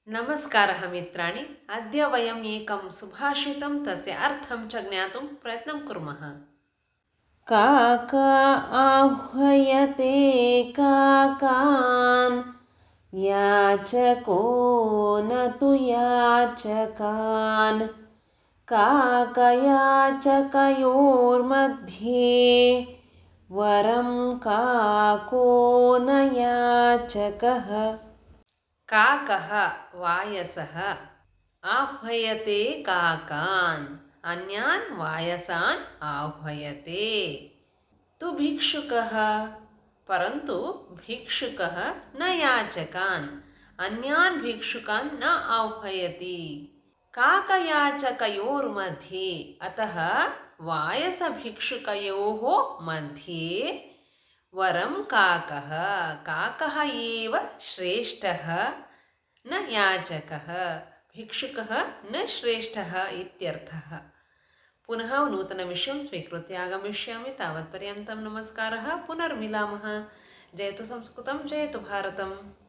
नमस्कारः मित्राणि। अद्य वयम् एकं सुभाषितं तस्य अर्थं च ज्ञातुं प्रयत्नं कुर्मः। काका आह्वयते काकान् याचको न तु याचकान् काकयाचकयोर्मध्ये वरं काको न याचकः। काकः वायसः आह्वयते काकान् अन्यान् वायसान् आह्वयते। तु भिक्षुकः परन्तु भिक्षुकः न याचकान् अन्यान् भिक्षुकान् न आह्वयति। काकयाचकयोर्मध्ये अतः वायसभिक्षुकयोः मध्ये वरं काकः काकः एव श्रेष्ठः न याचकः भिक्षुकः न श्रेष्ठः इत्यर्थः। पुनः नूतनविषयं स्वीकृत्य आगमिष्यामि। तावत्पर्यन्तं नमस्कारः। पुनर्मिलामः। जयतु संस्कृतं, जयतु भारतम्।